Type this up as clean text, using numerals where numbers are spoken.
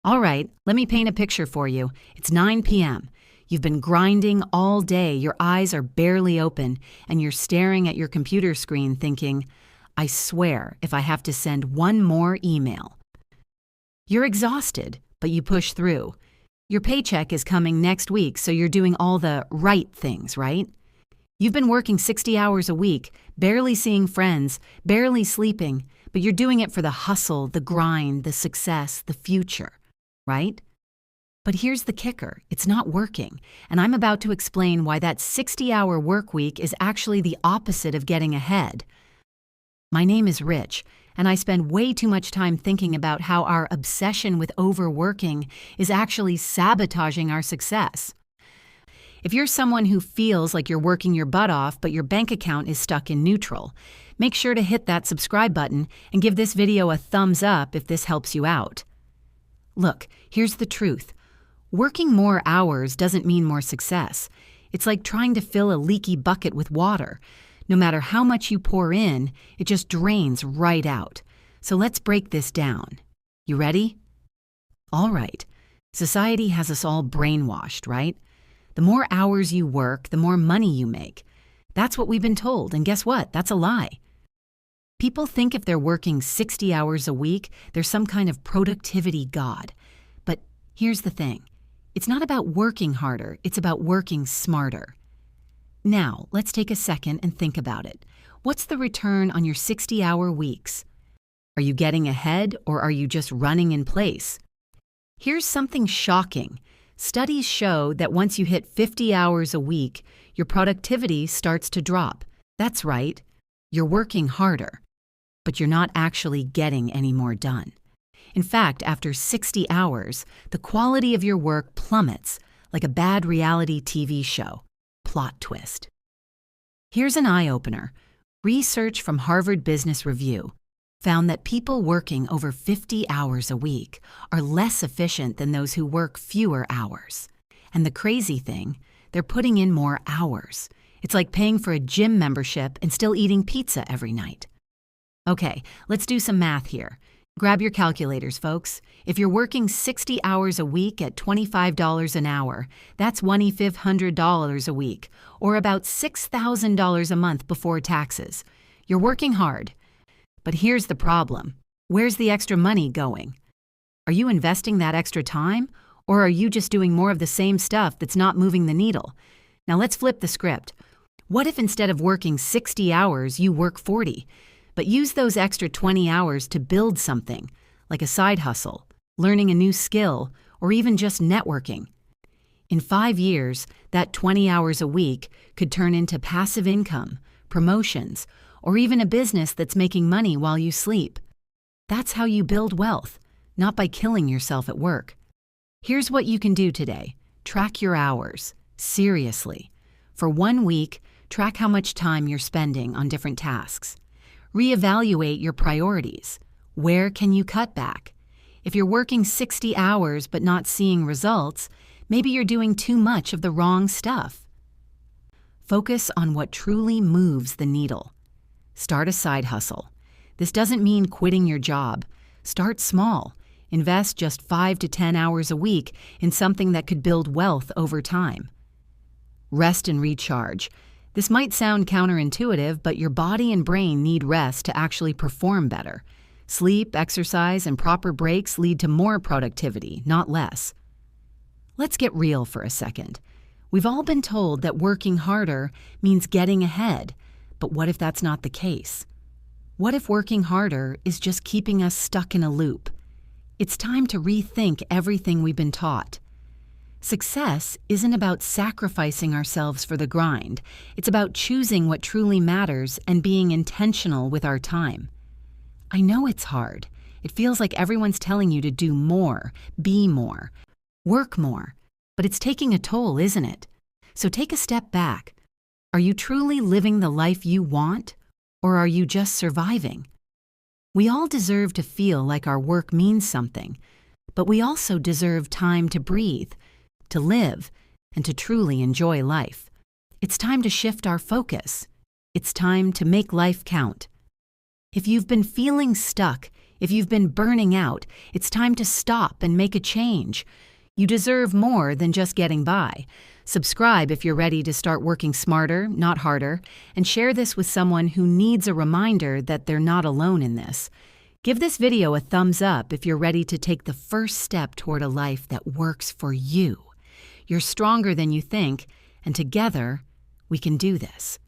All right, let me paint a picture for you. It's 9 p.m. You've been grinding all day, your eyes are barely open, and you're staring at your computer screen thinking, I swear if I have to send one more email. You're exhausted, but you push through. Your paycheck is coming next week, so you're doing all the right things, right? You've been working 60 hours a week, barely seeing friends, barely sleeping, but you're doing it for the hustle, the grind, the success, the future, right? But here's the kicker, it's not working, and I'm about to explain why that 60-hour work week is actually the opposite of getting ahead. My name is Rich, and I spend way too much time thinking about how our obsession with overworking is actually sabotaging our success. If you're someone who feels like you're working your butt off but your bank account is stuck in neutral, make sure to hit that subscribe button and give this video a thumbs up if this helps you out. Look, here's the truth. Working more hours doesn't mean more success. It's like trying to fill a leaky bucket with water. No matter how much you pour in, it just drains right out. So let's break this down. You ready? All right. Society has us all brainwashed, right? The more hours you work, the more money you make. That's what we've been told, and guess what? That's a lie. People think if they're working 60 hours a week, they're some kind of productivity god. But here's the thing. It's not about working harder, it's about working smarter. Now, let's take a second and think about it. What's the return on your 60-hour weeks? Are you getting ahead or are you just running in place? Here's something shocking. Studies show that once you hit 50 hours a week, your productivity starts to drop. That's right, you're working harder, but you're not actually getting any more done. In fact, after 60 hours, the quality of your work plummets like a bad reality TV show. Plot twist. Here's an eye-opener. Research from Harvard Business Review found that people working over 50 hours a week are less efficient than those who work fewer hours. And the crazy thing, they're putting in more hours. It's like paying for a gym membership and still eating pizza every night. Okay, let's do some math here. Grab your calculators, folks. If you're working 60 hours a week at $25 an hour, that's $2,500 a week, or about $6,000 a month before taxes. You're working hard. But here's the problem. Where's the extra money going? Are you investing that extra time, or are you just doing more of the same stuff that's not moving the needle? Now let's flip the script. What if instead of working 60 hours, you work 40? But use those extra 20 hours to build something, like a side hustle, learning a new skill, or even just networking. In 5 years, that 20 hours a week could turn into passive income, promotions, or even a business that's making money while you sleep. That's how you build wealth, not by killing yourself at work. Here's what you can do today. Track your hours. Seriously. For 1 week, track how much time you're spending on different tasks. Reevaluate your priorities. Where can you cut back? If you're working 60 hours but not seeing results, maybe you're doing too much of the wrong stuff. Focus on what truly moves the needle. Start a side hustle. This doesn't mean quitting your job. Start small. Invest just 5 to 10 hours a week in something that could build wealth over time. Rest and recharge. This might sound counterintuitive, but your body and brain need rest to actually perform better. Sleep, exercise, and proper breaks lead to more productivity, not less. Let's get real for a second. We've all been told that working harder means getting ahead, but what if that's not the case? What if working harder is just keeping us stuck in a loop? It's time to rethink everything we've been taught. Success isn't about sacrificing ourselves for the grind. It's about choosing what truly matters and being intentional with our time. I know it's hard. It feels like everyone's telling you to do more, be more, work more. But it's taking a toll, isn't it? So take a step back. Are you truly living the life you want, or are you just surviving? We all deserve to feel like our work means something, but we also deserve time to breathe, to live, and to truly enjoy life. It's time to shift our focus. It's time to make life count. If you've been feeling stuck, If you've been burning out, it's time to stop and make a change. You deserve more than just getting by. Subscribe if you're ready to start working smarter, not harder, and share this with someone who needs a reminder that they're not alone in this. Give this video a thumbs up if you're ready to take the first step toward a life that works for you. You're stronger than you think, and together, we can do this.